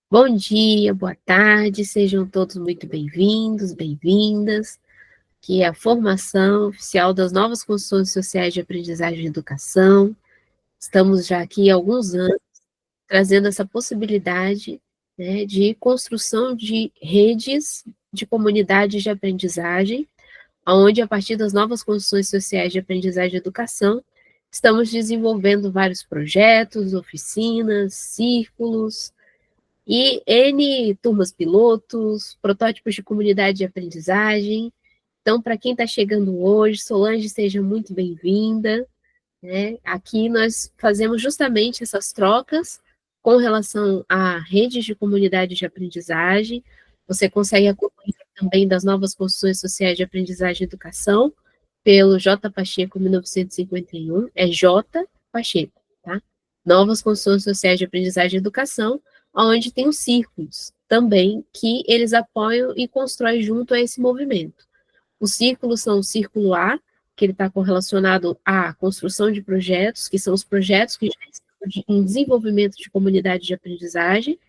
Bom dia, boa tarde, sejam todos muito bem-vindos, bem-vindas, que é a formação oficial das novas construções sociais de aprendizagem e educação. Estamos já aqui há alguns anos trazendo essa possibilidade, né, de construção de redes de comunidades de aprendizagem, onde, a partir das novas construções sociais de aprendizagem e educação, estamos desenvolvendo vários projetos, oficinas, círculos, e N turmas pilotos, protótipos de comunidade de aprendizagem. Então, para quem está chegando hoje, Solange, seja muito bem-vinda, né? Aqui nós fazemos justamente essas trocas com relação a redes de comunidade de aprendizagem. Você consegue acompanhar também das novas construções sociais de aprendizagem e educação pelo J. Pacheco, 1951, é J. Pacheco, tá? Novas construções sociais de aprendizagem e educação, onde tem os círculos também, que eles apoiam e constroem junto a esse movimento. Os círculos são o círculo A, que ele está correlacionado à construção de projetos, que são os projetos que já estão em desenvolvimento de comunidade de aprendizagem,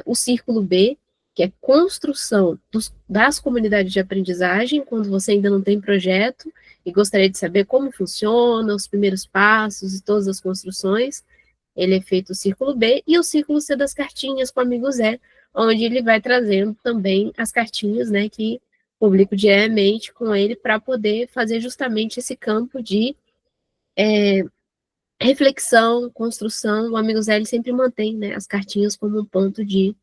o círculo B, que é construção das comunidades de aprendizagem, quando você ainda não tem projeto e gostaria de saber como funciona, os primeiros passos e todas as construções, ele é feito o círculo B, e o círculo C das cartinhas com o amigo Zé, onde ele vai trazendo também as cartinhas, né, que publico diariamente com ele, para poder fazer justamente esse campo de reflexão, construção. O amigo Zé, ele sempre mantém, né, as cartinhas como um ponto de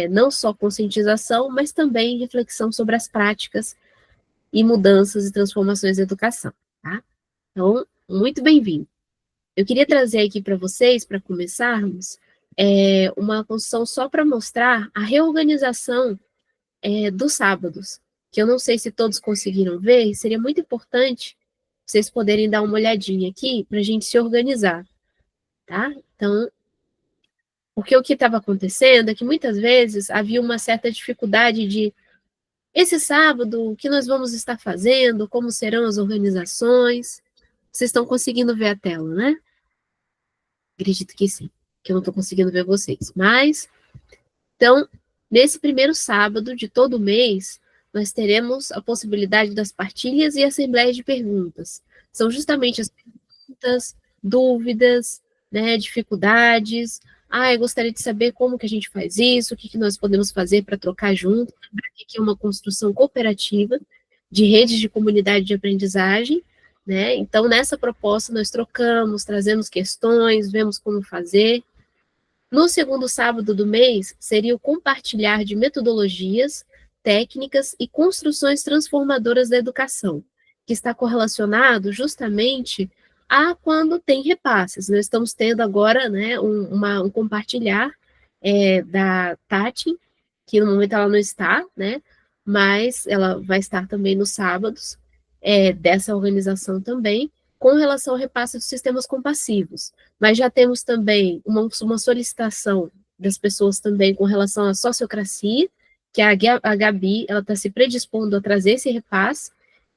não só conscientização, mas também reflexão sobre as práticas e mudanças e transformações da educação, tá? Então, muito bem-vindo. Eu queria trazer aqui para vocês, para começarmos, uma construção só para mostrar a reorganização dos sábados, que eu não sei se todos conseguiram ver, e seria muito importante vocês poderem dar uma olhadinha aqui para a gente se organizar, tá? Então, porque o que estava acontecendo é que muitas vezes havia uma certa dificuldade de esse sábado, o que nós vamos estar fazendo, como serão as organizações. Vocês estão conseguindo ver a tela, né? Acredito que sim, que eu não estou conseguindo ver vocês. Mas, então, nesse primeiro sábado de todo mês, nós teremos a possibilidade das partilhas e assembleias de perguntas. São justamente as perguntas, dúvidas, né, dificuldades. Eu gostaria de saber como que a gente faz isso, o que nós podemos fazer para trocar junto. Lembrar que aqui é uma construção cooperativa de redes de comunidade de aprendizagem, né? Então, nessa proposta, nós trocamos, trazemos questões, vemos como fazer. No segundo sábado do mês, seria o compartilhar de metodologias, técnicas e construções transformadoras da educação, que está correlacionado justamente a quando tem repasses. Nós estamos tendo agora, né, um compartilhar da Tati, que no momento ela não está, né, mas ela vai estar também nos sábados, dessa organização também, com relação ao repasse dos sistemas compassivos. Mas já temos também uma solicitação das pessoas também com relação à sociocracia, que a Gabi, ela está se predispondo a trazer esse repasse,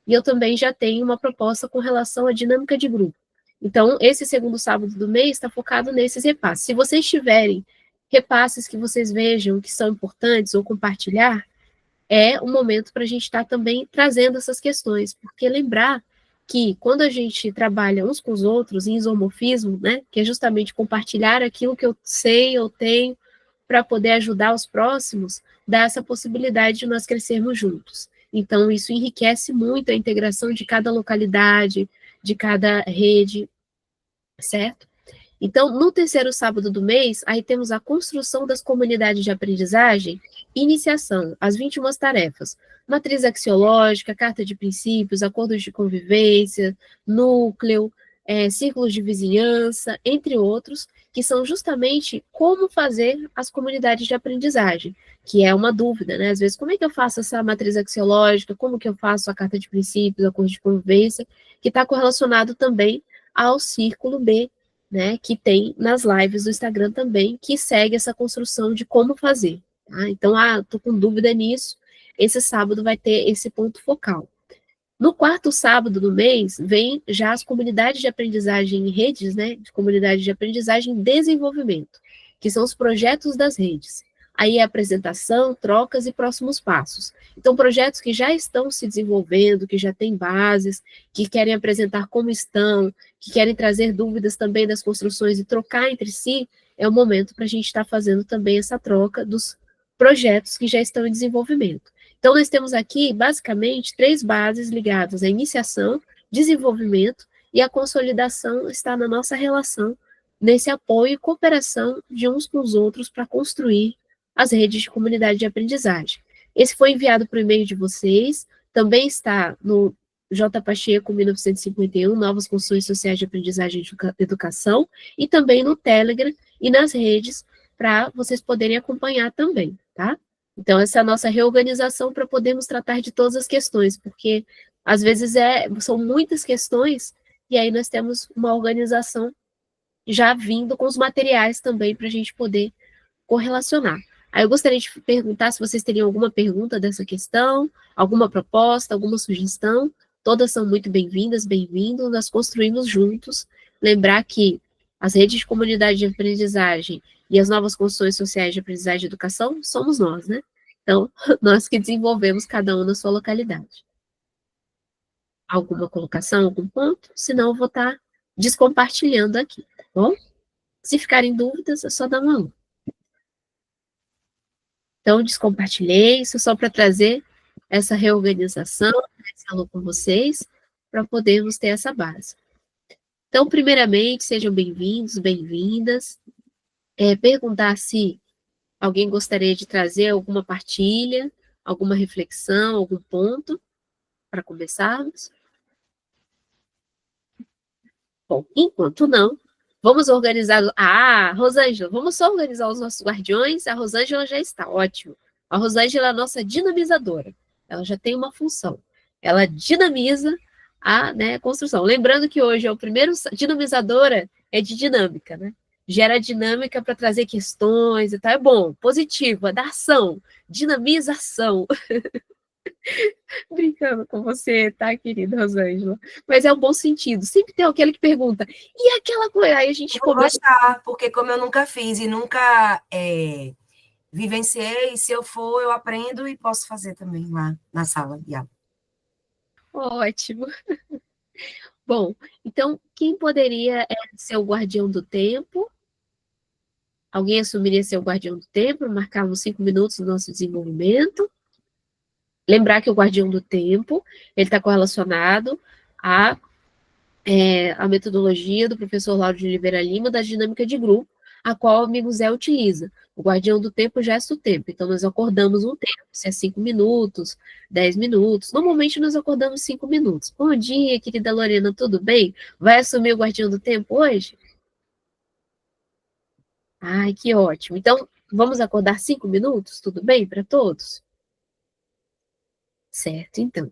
e eu também já tenho uma proposta com relação à dinâmica de grupo. Então, esse segundo sábado do mês está focado nesses repasses. Se vocês tiverem repasses que vocês vejam que são importantes ou compartilhar, é um momento para a gente estar também trazendo essas questões, porque lembrar que quando a gente trabalha uns com os outros em isomorfismo, né, que é justamente compartilhar aquilo que eu sei, eu tenho, para poder ajudar os próximos, dá essa possibilidade de nós crescermos juntos. Então, isso enriquece muito a integração de cada localidade, de cada rede, certo? Então, no terceiro sábado do mês, aí temos a construção das comunidades de aprendizagem, iniciação, as 21 tarefas, matriz axiológica, carta de princípios, acordos de convivência, núcleo, círculos de vizinhança, entre outros, que são justamente como fazer as comunidades de aprendizagem, que é uma dúvida, né? Às vezes, como é que eu faço essa matriz axiológica, como que eu faço a carta de princípios, acordo de convivência, que está correlacionado também ao círculo B, né, que tem nas lives do Instagram também, que segue essa construção de como fazer. Tá? Então, estou com dúvida nisso, esse sábado vai ter esse ponto focal. No quarto sábado do mês, vem já as comunidades de aprendizagem em redes, né, de comunidade de aprendizagem em desenvolvimento, que são os projetos das redes. Aí é apresentação, trocas e próximos passos. Então, projetos que já estão se desenvolvendo, que já têm bases, que querem apresentar como estão, que querem trazer dúvidas também das construções e trocar entre si, é o momento para a gente estar fazendo também essa troca dos projetos que já estão em desenvolvimento. Então, nós temos aqui, basicamente, 3 bases ligadas à iniciação, desenvolvimento e a consolidação está na nossa relação, nesse apoio e cooperação de uns com os outros para construir as redes de comunidade de aprendizagem. Esse foi enviado para o e-mail de vocês, também está no J. Pacheco, 1951, Novas Construções Sociais de Aprendizagem e Educação, e também no Telegram e nas redes, para vocês poderem acompanhar também, tá? Então, essa é a nossa reorganização para podermos tratar de todas as questões, porque às vezes são muitas questões, e aí nós temos uma organização já vindo com os materiais também para a gente poder correlacionar. Aí eu gostaria de perguntar se vocês teriam alguma pergunta dessa questão, alguma proposta, alguma sugestão. Todas são muito bem-vindas, bem-vindos, nós construímos juntos. Lembrar que as redes de comunidade de aprendizagem e as novas construções sociais de aprendizagem e educação somos nós, né? Então, nós que desenvolvemos cada um na sua localidade. Alguma colocação, algum ponto? Senão eu vou estar descompartilhando aqui, tá bom? Se ficarem dúvidas, é só dar uma olhada. Então, descompartilhei, isso só para trazer essa reorganização, esse alô com vocês, para podermos ter essa base. Então, primeiramente, sejam bem-vindos, bem-vindas. Perguntar se alguém gostaria de trazer alguma partilha, alguma reflexão, algum ponto, para começarmos. Bom, enquanto não, vamos organizar... Rosângela, vamos só organizar os nossos guardiões? A Rosângela já está, ótimo. A Rosângela é a nossa dinamizadora. Ela já tem uma função. Ela dinamiza a construção. Lembrando que hoje é o primeiro... Dinamizadora é de dinâmica, né? Gera dinâmica para trazer questões e tal. É bom, positivo, é da ação. Dinamização. Brincando com você, tá, querida Rosângela? Mas é um bom sentido. Sempre tem aquele que pergunta, e aquela coisa? Aí a gente começa... gostar, porque como eu nunca fiz e nunca vivenciei, se eu for, eu aprendo e posso fazer também lá na sala de aula. Ótimo. Bom, então, quem poderia ser o guardião do tempo? Alguém assumiria ser o guardião do tempo, marcar uns 5 minutos do nosso desenvolvimento? Lembrar que o guardião do tempo, ele está correlacionado à metodologia do professor Lauro de Oliveira Lima, da dinâmica de grupo, a qual o amigo Zé utiliza. O guardião do tempo gesta o tempo, então nós acordamos um tempo, se é 5 minutos, 10 minutos, normalmente nós acordamos 5 minutos. Bom dia, querida Lorena, tudo bem? Vai assumir o guardião do tempo hoje? Ai, que ótimo. Então, vamos acordar 5 minutos, tudo bem para todos? Certo, então.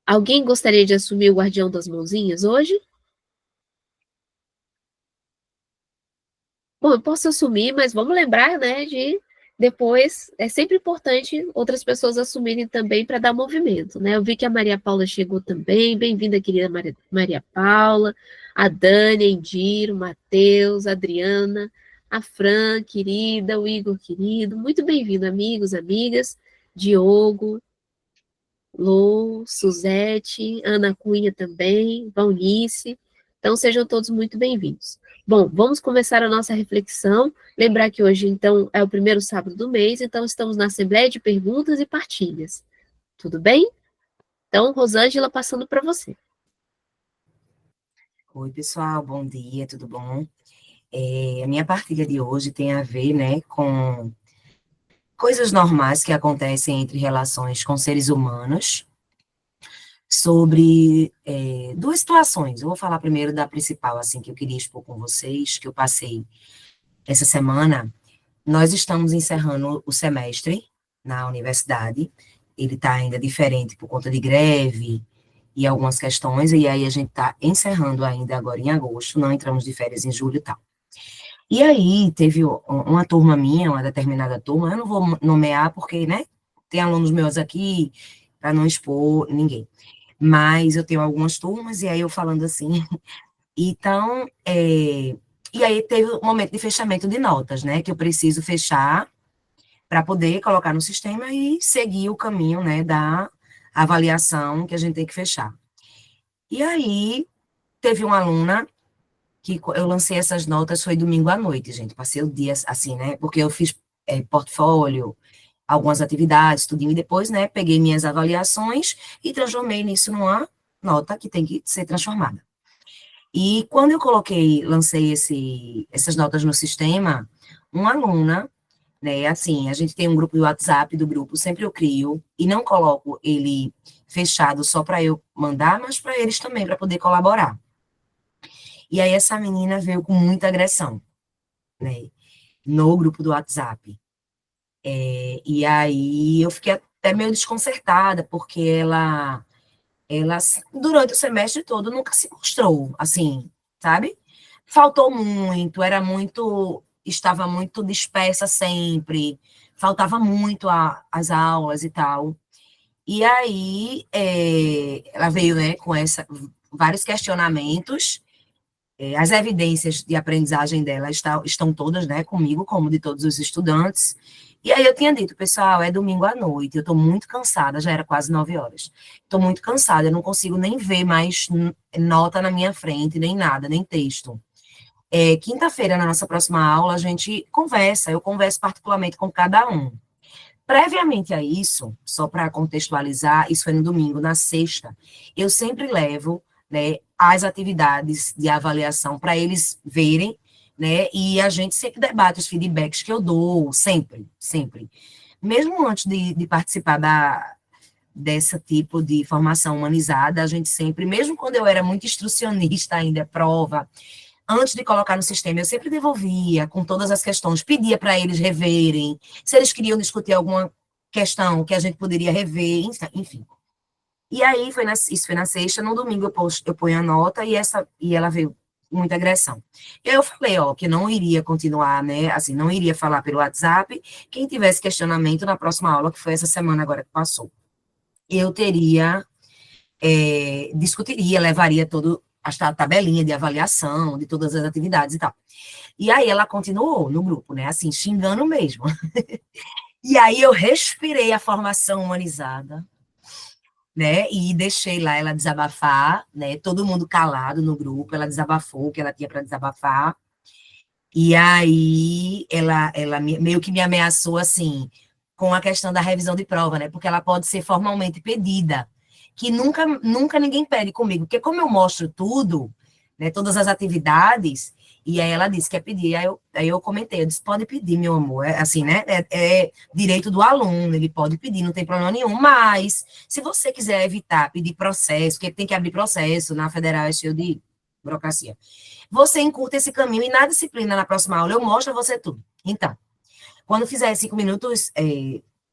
Alguém gostaria de assumir o guardião das mãozinhas hoje? Bom, eu posso assumir, mas vamos lembrar, né, de depois, é sempre importante outras pessoas assumirem também para dar movimento, né? Eu vi que a Maria Paula chegou também, bem-vinda, querida Maria Paula, a Dani, a Indiro, o Matheus, a Adriana, a Fran, querida, o Igor, querido, muito bem-vindo, amigos, amigas, Diogo, Lô, Suzete, Ana Cunha também, Valnice, então sejam todos muito bem-vindos. Bom, vamos começar a nossa reflexão. Lembrar que hoje, então, é o primeiro sábado do mês, então estamos na Assembleia de Perguntas e Partilhas. Tudo bem? Então, Rosângela, passando para você. Oi, pessoal, bom dia, tudo bom? A minha partilha de hoje tem a ver, né, com coisas normais que acontecem entre relações com seres humanos, sobre duas situações. Eu vou falar primeiro da principal, assim, que eu queria expor com vocês, que eu passei essa semana. Nós estamos encerrando o semestre na universidade, ele está ainda diferente por conta de greve e algumas questões, e aí a gente está encerrando ainda agora em agosto, não entramos de férias em julho e tal. E aí teve uma turma minha, uma determinada turma, eu não vou nomear porque, né, tem alunos meus aqui, para não expor ninguém. Mas eu tenho algumas turmas, e aí eu falando assim, então, E aí teve um momento de fechamento de notas, né, que eu preciso fechar para poder colocar no sistema e seguir o caminho, né, da avaliação que a gente tem que fechar. E aí teve uma aluna que eu lancei essas notas, foi domingo à noite, gente, passei o dia assim, né, porque eu fiz portfólio, algumas atividades, tudinho, e depois, né, peguei minhas avaliações e transformei nisso numa nota que tem que ser transformada. E quando eu lancei essas notas no sistema, uma aluna, né, assim, a gente tem um grupo do WhatsApp do grupo, sempre eu crio, e não coloco ele fechado só para eu mandar, mas para eles também, para poder colaborar. E aí essa menina veio com muita agressão, né, no grupo do WhatsApp. E aí eu fiquei até meio desconcertada, porque ela, durante o semestre todo, nunca se mostrou, assim, sabe? Faltou muito, estava muito dispersa sempre, faltava muito as aulas e tal. E aí, ela veio, né, com vários questionamentos, as evidências de aprendizagem dela estão todas, né, comigo, como de todos os estudantes. E aí eu tinha dito, pessoal, é domingo à noite, eu estou muito cansada, já era quase 9 horas. Estou muito cansada, eu não consigo nem ver mais nota na minha frente, nem nada, nem texto. Quinta-feira, na nossa próxima aula, a gente conversa, eu converso particularmente com cada um. Previamente a isso, só para contextualizar, isso foi no domingo, na sexta, eu sempre levo, né, as atividades de avaliação para eles verem, né, e a gente sempre debate os feedbacks que eu dou, sempre, sempre. Mesmo antes de participar desse tipo de formação humanizada, a gente sempre, mesmo quando eu era muito instrucionista ainda, prova, antes de colocar no sistema, eu sempre devolvia com todas as questões, pedia para eles reverem, se eles queriam discutir alguma questão que a gente poderia rever, enfim. E aí, isso foi na sexta, no domingo eu ponho a nota e ela veio muita agressão. Eu falei, ó, que não iria continuar, né, assim, não iria falar pelo WhatsApp, quem tivesse questionamento na próxima aula, que foi essa semana agora que passou, eu discutiria, levaria a tabelinha de avaliação, de todas as atividades e tal. E aí ela continuou no grupo, né, assim, xingando mesmo. E aí eu respirei a formação humanizada, né, e deixei lá ela desabafar, né, todo mundo calado no grupo, ela desabafou o que ela tinha para desabafar, e aí ela meio que me ameaçou, assim, com a questão da revisão de prova, né, porque ela pode ser formalmente pedida, que nunca ninguém pede comigo, porque como eu mostro tudo, né, todas as atividades, e aí ela disse que ia pedir, aí eu comentei, eu disse, pode pedir, meu amor, assim, né, é direito do aluno, ele pode pedir, não tem problema nenhum, mas se você quiser evitar pedir processo, porque tem que abrir processo, na federal é cheio de burocracia, você encurta esse caminho e na disciplina, na próxima aula, eu mostro a você tudo. Então, quando fizer 5 minutos,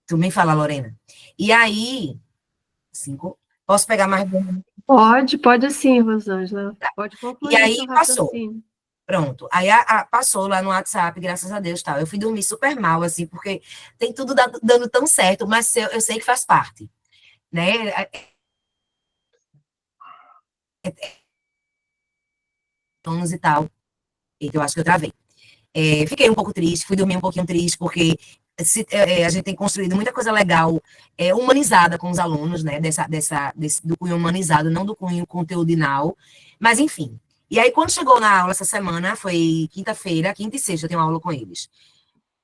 tu me fala, Lorena. E aí, 5, posso pegar mais? Pode sim, Rosângela. Tá. Pode E concluir aí seu passou. raciocínio. Pronto. Aí passou lá no WhatsApp, graças a Deus, tal. Eu fui dormir super mal, assim, porque tem tudo dando tão certo, mas eu sei que faz parte, né? Anos e tal. Então, eu acho que eu travei. Fiquei um pouco triste, fui dormir um pouquinho triste, porque a gente tem construído muita coisa legal, humanizada com os alunos, né? Do cunho humanizado, não do cunho conteudinal. Mas, enfim. E aí, quando chegou na aula essa semana, foi quinta-feira, quinta e sexta, eu tenho aula com eles.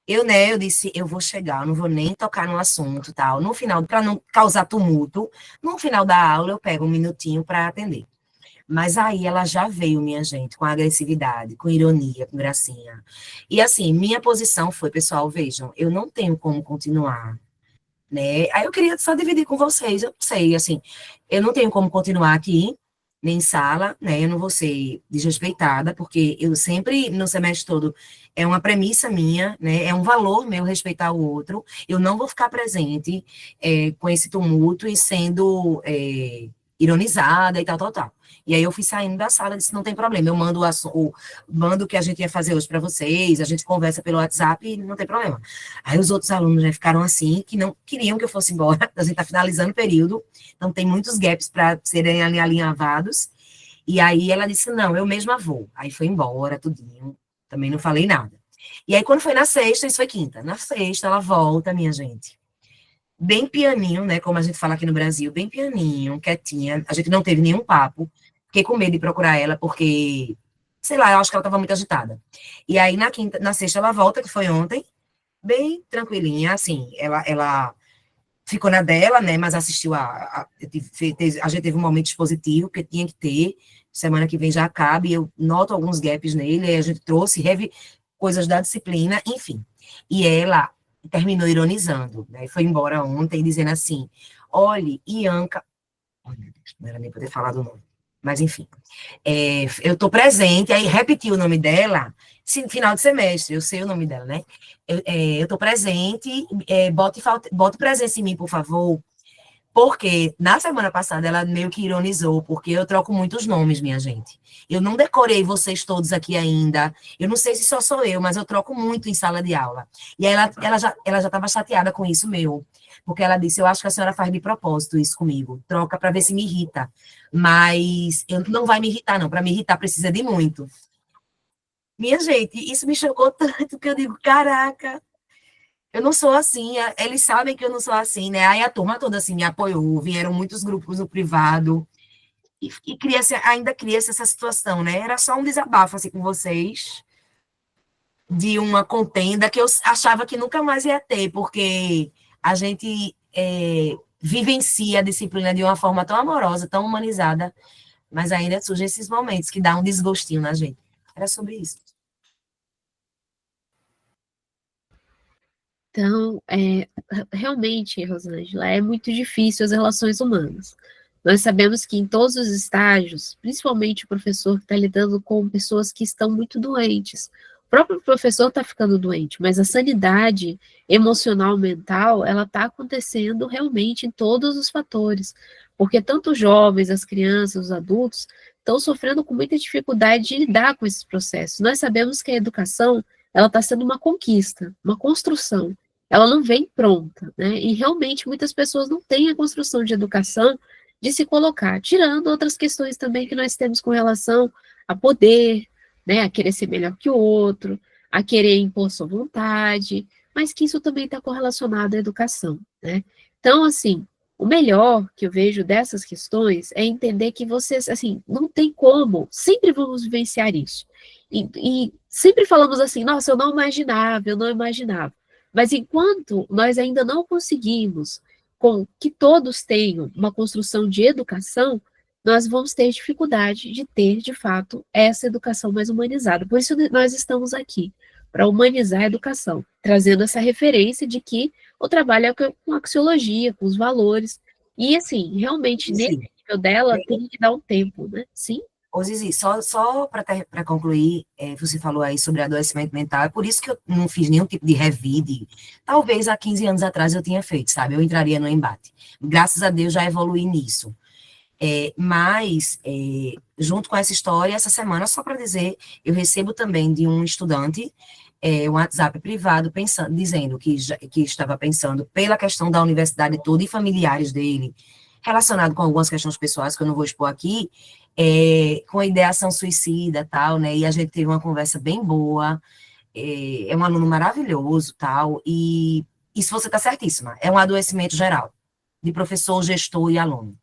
Eu disse, eu vou chegar, eu não vou nem tocar no assunto, tal. No final, para não causar tumulto, no final da aula eu pego um minutinho para atender. Mas aí ela já veio, minha gente, com agressividade, com ironia, com gracinha. E assim, minha posição foi, pessoal, vejam, eu não tenho como continuar, né? Aí eu queria só dividir com vocês, eu não sei, assim, eu não tenho como continuar aqui, nem em sala, né? Eu não vou ser desrespeitada, porque eu sempre, no semestre todo, é uma premissa minha, né? É um valor meu respeitar o outro. Eu não vou ficar presente com esse tumulto e sendo ironizada e tal, tal, tal. E aí eu fui saindo da sala e disse, não tem problema, eu mando o que a gente ia fazer hoje para vocês, a gente conversa pelo WhatsApp e não tem problema. Aí os outros alunos, né, ficaram assim, que não queriam que eu fosse embora, a gente está finalizando o período, então tem muitos gaps para serem alinhavados, e aí ela disse, não, eu mesma vou. Aí foi embora, tudinho, Também não falei nada. E aí, quando foi na sexta, isso foi quinta. Na sexta, ela volta, minha gente. Bem pianinho, né? Como a gente fala aqui no Brasil, bem pianinho, quietinha. A gente não teve nenhum papo. Fiquei com medo de procurar ela, porque, sei lá, eu acho que ela estava muito agitada. E aí, na sexta, ela volta, que foi ontem, bem tranquilinha, assim. Ela ficou na dela, né? Mas assistiu a gente teve um momento expositivo, que tinha que ter. Semana que vem já acaba, e eu noto alguns gaps nele, aí a gente trouxe, coisas da disciplina, enfim. E ela terminou ironizando, né? Foi embora ontem dizendo assim: olhe, Ianca. Oh, meu Deus, não era nem poder falar do nome. Mas, enfim, eu estou presente, aí repetiu o nome dela, final de semestre, eu sei o nome dela, né? Eu estou presente, bote presença em mim, por favor, porque na semana passada ela meio que ironizou, porque eu troco muitos nomes, minha gente. Eu não decorei vocês todos aqui ainda. Eu não sei se só sou eu, mas eu troco muito em sala de aula. E aí ela já estava chateada com isso meu. Porque ela disse, eu acho que a senhora faz de propósito isso comigo. Troca para ver se me irrita. Mas não vai me irritar, não. Para me irritar precisa de muito. Minha gente, isso me chocou tanto que eu digo, caraca, eu não sou assim, eles sabem que eu não sou assim, né? Aí a turma toda assim me apoiou, vieram muitos grupos no privado, e ainda cria-se essa situação, né? Era só um desabafo assim com vocês, de uma contenda que eu achava que nunca mais ia ter, porque a gente vivencia a disciplina de uma forma tão amorosa, tão humanizada, mas ainda surgem esses momentos que dá um desgostinho na gente. Era sobre isso. Então, realmente, Rosângela, é muito difícil as relações humanas. Nós sabemos que em todos os estágios, principalmente o professor que está lidando com pessoas que estão muito doentes, o próprio professor está ficando doente, mas a sanidade emocional, mental, ela está acontecendo realmente em todos os fatores, porque tanto os jovens, as crianças, os adultos, estão sofrendo com muita dificuldade de lidar com esses processos. Nós sabemos que a educação, ela está sendo uma conquista, uma construção, ela não vem pronta, né? E realmente muitas pessoas não têm a construção de educação de se colocar, tirando outras questões também que nós temos com relação a poder, né? A querer ser melhor que o outro, a querer impor sua vontade, mas que isso também está correlacionado à educação, né? Então, assim, o melhor que eu vejo dessas questões é entender que vocês, assim, não tem como, sempre vamos vivenciar isso. E sempre falamos assim, nossa, eu não imaginava. Mas enquanto nós ainda não conseguimos com que todos tenham uma construção de educação, nós vamos ter dificuldade de ter, de fato, essa educação mais humanizada. Por isso nós estamos aqui, para humanizar a educação, trazendo essa referência de que o trabalho é com axiologia, com os valores, e assim, realmente, nesse nível dela, tem que dar um tempo, né? Sim? Ô, Zizi, só para concluir, você falou aí sobre adoecimento mental, é por isso que eu não fiz nenhum tipo de revide. Talvez há 15 anos atrás eu tinha feito, sabe? Eu entraria no embate. Graças a Deus já evoluí nisso. Mas, junto com essa história, essa semana, só para dizer, eu recebo também de um estudante um WhatsApp privado dizendo que estava pensando pela questão da universidade toda e familiares dele, relacionado com algumas questões pessoais que eu não vou expor aqui, com a ideação suicida, tal, né, e a gente teve uma conversa bem boa, é um aluno maravilhoso, tal, e isso você está certíssima, é um adoecimento geral, de professor, gestor e aluno.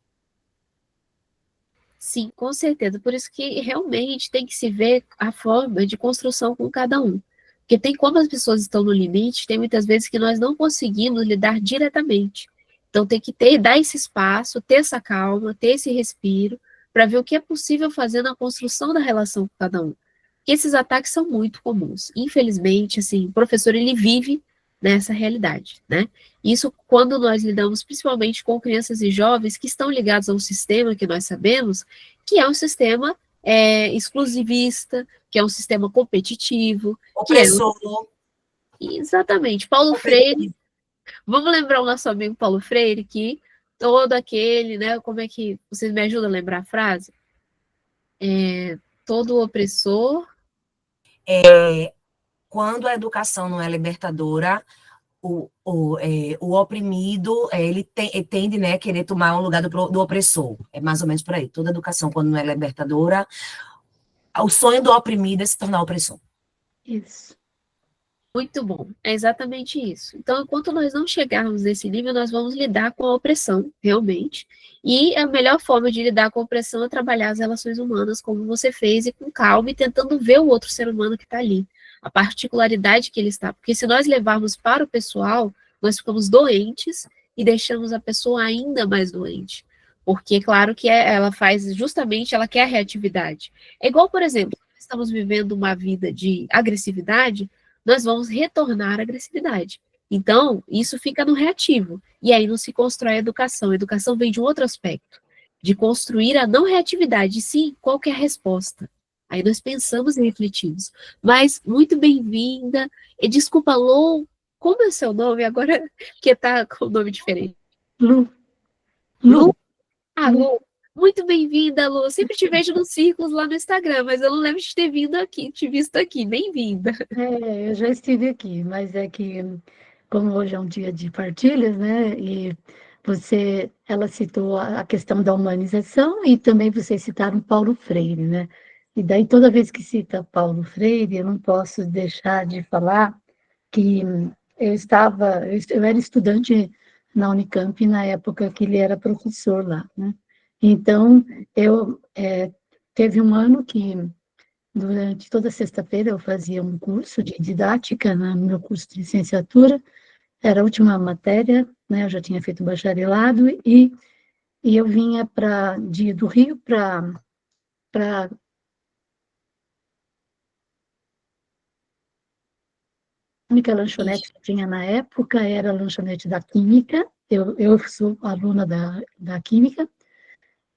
Sim, com certeza, por isso que realmente tem que se ver a forma de construção com cada um, porque tem como as pessoas estão no limite, tem muitas vezes que nós não conseguimos lidar diretamente, então tem que dar esse espaço, ter essa calma, ter esse respiro, para ver o que é possível fazer na construção da relação com cada um. Porque esses ataques são muito comuns. Infelizmente, assim, o professor, ele vive nessa realidade, né? Isso quando nós lidamos principalmente com crianças e jovens que estão ligados a um sistema que nós sabemos que é um sistema exclusivista, que é um sistema competitivo, Opressor. Exatamente. Paulo Freire, vamos lembrar o nosso amigo Paulo Freire, que todo aquele, né, como é que, vocês me ajudam a lembrar a frase? Todo opressor... Quando a educação não é libertadora, o oprimido, ele tende, né, a querer tomar o lugar do opressor. É mais ou menos por aí. Toda educação, quando não é libertadora, o sonho do oprimido é se tornar opressor. Isso. Muito bom, é exatamente isso. Então, enquanto nós não chegarmos nesse nível, nós vamos lidar com a opressão, realmente. E a melhor forma de lidar com a opressão é trabalhar as relações humanas, como você fez, e com calma, e tentando ver o outro ser humano que está ali, a particularidade que ele está. Porque se nós levarmos para o pessoal, nós ficamos doentes e deixamos a pessoa ainda mais doente. Porque, claro, que ela faz justamente, ela quer a reatividade. É igual, por exemplo, estamos vivendo uma vida de agressividade, nós vamos retornar à agressividade. Então, isso fica no reativo. E aí não se constrói a educação. A educação vem de um outro aspecto, de construir a não reatividade, sim, qual que é a resposta. Aí nós pensamos e refletimos. Mas, muito bem-vinda. E desculpa, Lou, como é o seu nome agora, que está com um nome diferente? Lu, Lu? Lu, Ah, Lu. Muito bem-vinda, Lu. Eu sempre te vejo nos círculos lá no Instagram, mas eu não lembro de ter vindo aqui, te visto aqui. Bem-vinda. Eu já estive aqui, mas é que, como hoje é um dia de partilhas, né, e ela citou a questão da humanização e também vocês citaram Paulo Freire, né, e daí toda vez que cita Paulo Freire, eu não posso deixar de falar que eu era estudante na Unicamp na época que ele era professor lá, né, então teve um ano que durante toda sexta-feira eu fazia um curso de didática no meu curso de licenciatura, era a última matéria, né, eu já tinha feito bacharelado, e eu vinha do Rio para a única lanchonete que tinha na época era a lanchonete da Química, eu sou aluna da Química,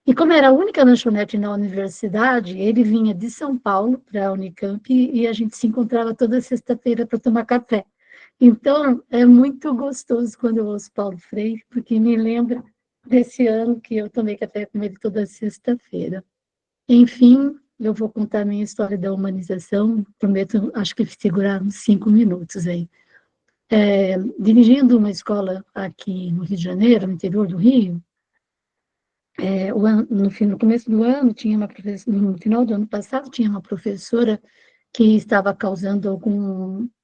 e como era a única lanchonete na universidade, ele vinha de São Paulo para a Unicamp e a gente se encontrava toda sexta-feira para tomar café. Então, é muito gostoso quando eu ouço Paulo Freire, porque me lembra desse ano que eu tomei café com ele toda sexta-feira. Enfim, eu vou contar a minha história da humanização, prometo, acho que segurar uns 5 minutos aí. Dirigindo uma escola aqui no Rio de Janeiro, no interior do Rio, no começo do ano, tinha uma professora, no final do ano passado, tinha uma professora que estava causando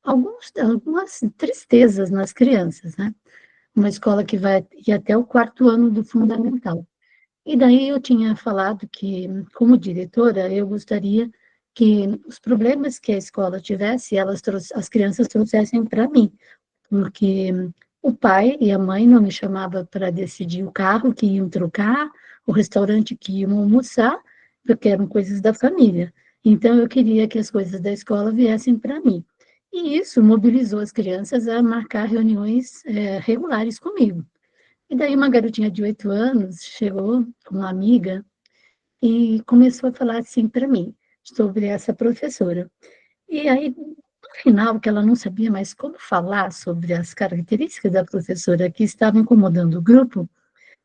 algumas tristezas nas crianças, né? Uma escola que vai ir até o 4º ano do fundamental. E daí eu tinha falado que, como diretora, eu gostaria que os problemas que a escola tivesse, as crianças trouxessem para mim, porque o pai e a mãe não me chamavam para decidir o carro que iam trocar, o restaurante que iam almoçar, porque eram coisas da família. Então, eu queria que as coisas da escola viessem para mim. E isso mobilizou as crianças a marcar reuniões regulares comigo. E daí uma garotinha de 8 anos chegou com uma amiga e começou a falar assim para mim, sobre essa professora. E aí, no final, que ela não sabia mais como falar sobre as características da professora que estava incomodando o grupo,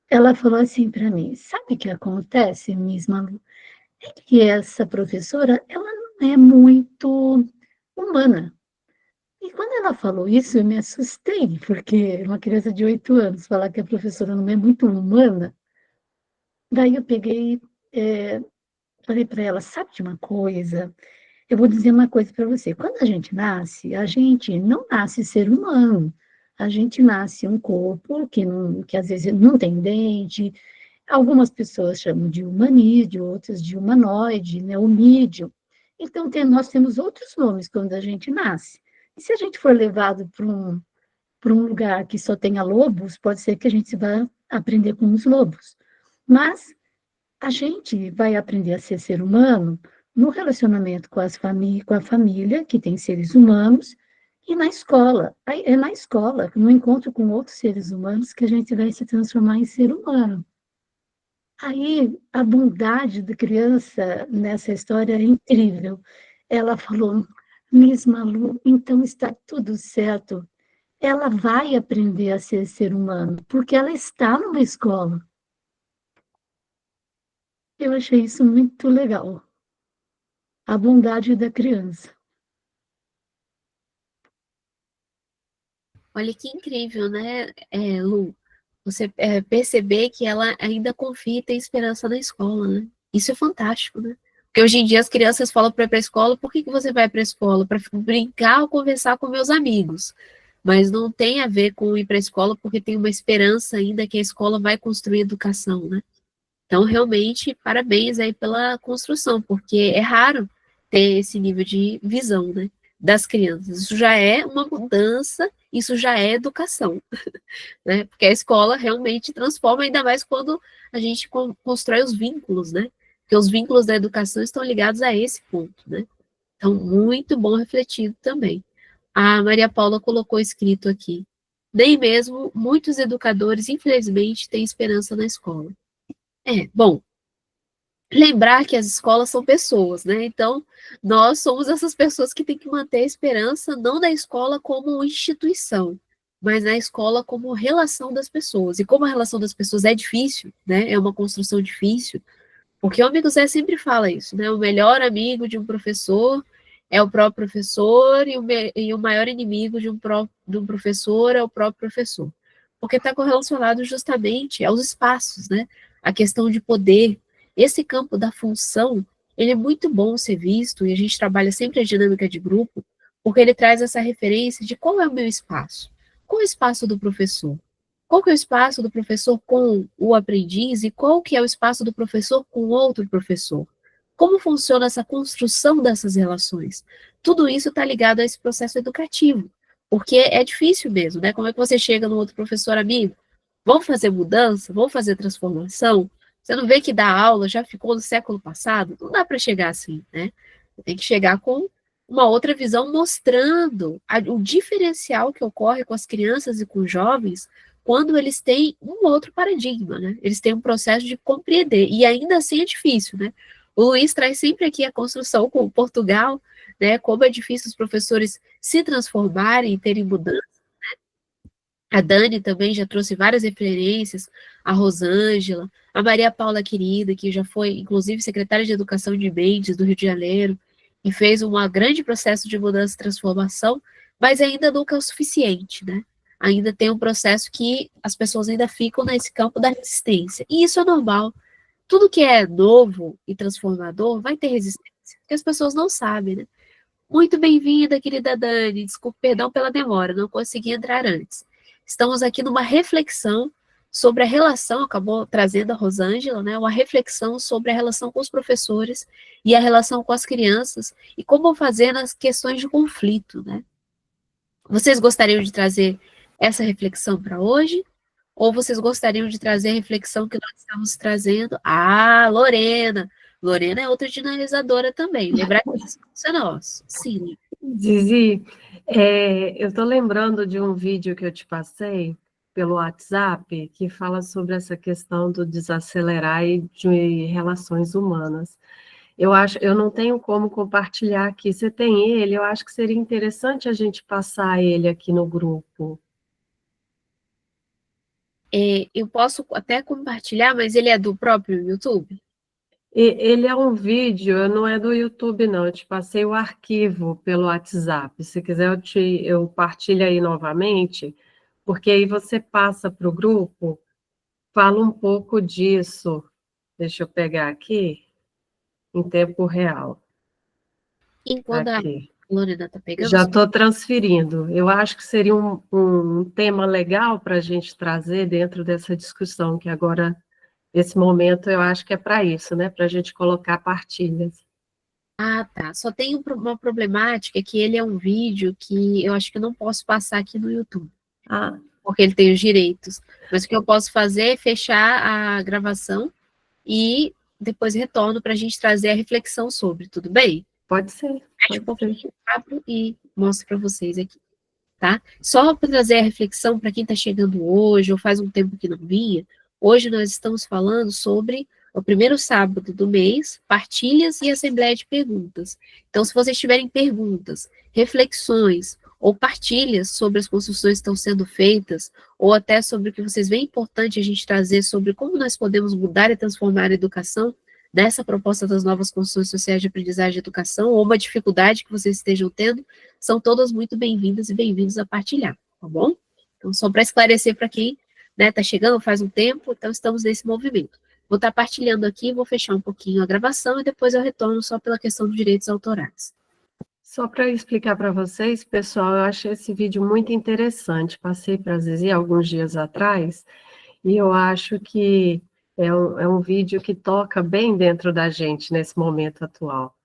ela falou assim para mim: sabe o que acontece, Miss Malu? É que essa professora, ela não é muito humana. E quando ela falou isso, eu me assustei, porque uma criança de 8 anos falar que a professora não é muito humana. Daí eu peguei, falei para ela: sabe de uma coisa? Eu vou dizer uma coisa para você. Quando a gente não nasce ser humano. A gente nasce um corpo que às vezes não tem dente. Algumas pessoas chamam de humanídeo, outras de humanoide, né, homídeo. Então, nós temos outros nomes quando a gente nasce. E se a gente for levado para um lugar que só tenha lobos, pode ser que a gente vá aprender com os lobos. Mas a gente vai aprender a ser humano no relacionamento com a família, que tem seres humanos, e na escola. É na escola, no encontro com outros seres humanos, que a gente vai se transformar em ser humano. Aí, a bondade da criança nessa história é incrível. Ela falou: Miss Malu, então está tudo certo. Ela vai aprender a ser humano, porque ela está numa escola. Eu achei isso muito legal. A bondade da criança. Olha que incrível, né, Lu? Você perceber que ela ainda confia e tem esperança na escola, né? Isso é fantástico, né? Porque hoje em dia as crianças falam para ir para a escola, por que você vai para a escola? Para brincar ou conversar com meus amigos. Mas não tem a ver com ir para a escola, porque tem uma esperança ainda que a escola vai construir educação, né? Então, realmente, parabéns aí pela construção, porque é raro ter esse nível de visão, né, das crianças. Isso já é uma mudança, isso já é educação, né? Porque a escola realmente transforma, ainda mais quando a gente constrói os vínculos, né? Porque os vínculos da educação estão ligados a esse ponto, né? Então, muito bom refletido também. A Maria Paula colocou escrito aqui: nem mesmo muitos educadores, infelizmente, têm esperança na escola. Bom, lembrar que as escolas são pessoas, né? Então, nós somos essas pessoas que têm que manter a esperança, não na escola como instituição, mas na escola como relação das pessoas. E como a relação das pessoas é difícil, né? É uma construção difícil, porque o amigo Zé sempre fala isso, né? O melhor amigo de um professor é o próprio professor e o maior inimigo de um professor é o próprio professor. Porque está correlacionado justamente aos espaços, né? A questão de poder. Esse campo da função, ele é muito bom ser visto, e a gente trabalha sempre a dinâmica de grupo, porque ele traz essa referência de qual é o meu espaço. Qual é o espaço do professor? Qual que é o espaço do professor com o aprendiz e qual que é o espaço do professor com outro professor? Como funciona essa construção dessas relações? Tudo isso está ligado a esse processo educativo, porque é difícil mesmo, né? Como é que você chega no outro professor amigo? Vamos fazer mudança? Vamos fazer transformação? Você não vê que dar aula já ficou no século passado? Não dá para chegar assim, né? Tem que chegar com uma outra visão mostrando o diferencial que ocorre com as crianças e com os jovens quando eles têm um outro paradigma, né? Eles têm um processo de compreender, e ainda assim é difícil, né? O Luiz traz sempre aqui a construção com Portugal, né? Como é difícil os professores se transformarem e terem mudança. A Dani também já trouxe várias referências, a Rosângela, a Maria Paula querida, que já foi, inclusive, secretária de Educação de Mendes, do Rio de Janeiro, e fez um grande processo de mudança e transformação, mas ainda nunca é o suficiente, né? Ainda tem um processo que as pessoas ainda ficam nesse campo da resistência. E isso é normal. Tudo que é novo e transformador vai ter resistência, porque as pessoas não sabem, né? Muito bem-vinda, querida Dani. Desculpe, perdão pela demora, não consegui entrar antes. Estamos aqui numa reflexão sobre a relação, acabou trazendo a Rosângela, né? Uma reflexão sobre a relação com os professores e a relação com as crianças e como fazer nas questões de conflito, né? Vocês gostariam de trazer essa reflexão para hoje? Ou vocês gostariam de trazer a reflexão que nós estamos trazendo? Ah, Lorena! Lorena é outra dinamizadora também. Lembrar que isso é nosso. Sim. Zizi, eu estou lembrando de um vídeo que eu te passei pelo WhatsApp que fala sobre essa questão do desacelerar e de relações humanas. Eu não tenho como compartilhar aqui. Você tem ele? Eu acho que seria interessante a gente passar ele aqui no grupo. Eu posso até compartilhar, mas ele é do próprio YouTube? Ele é um vídeo, não é do YouTube, não. Eu te passei o arquivo pelo WhatsApp. Se quiser, eu partilho aí novamente, porque aí você passa para o grupo, fala um pouco disso. Deixa eu pegar aqui, em tempo real. Enquanto a Aqui. Lorena está pegando, Já estou transferindo. Eu acho que seria um tema legal para a gente trazer dentro dessa discussão, que agora, nesse momento, eu acho que é para isso, né? Para a gente colocar partilhas. tá. Só tem uma problemática que ele é um vídeo que eu acho que eu não posso passar aqui no YouTube, Ah, porque ele tem os direitos. Mas o que eu posso fazer é fechar a gravação e depois retorno para a gente trazer a reflexão sobre, tudo bem? pode ser. Fecho um pouquinho o quadro e mostro para vocês aqui, tá? Só para trazer a reflexão para quem está chegando hoje ou faz um tempo que não vinha, hoje nós estamos falando sobre o primeiro sábado do mês, partilhas e assembleia de perguntas. Então, se vocês tiverem perguntas, reflexões ou partilhas sobre as construções que estão sendo feitas, ou até sobre o que vocês veem importante a gente trazer sobre como nós podemos mudar e transformar a educação, nessa proposta das novas construções sociais de aprendizagem e educação, ou uma dificuldade que vocês estejam tendo, são todas muito bem-vindas e bem-vindos a partilhar, tá bom? Então, só para esclarecer para quem está chegando faz um tempo, então estamos nesse movimento. Vou estar partilhando aqui, vou fechar um pouquinho a gravação e depois eu retorno só pela questão dos direitos autorais. Só para explicar para vocês, pessoal, eu achei esse vídeo muito interessante. Passei para a Zizi alguns dias atrás e eu acho que é um vídeo que toca bem dentro da gente nesse momento atual.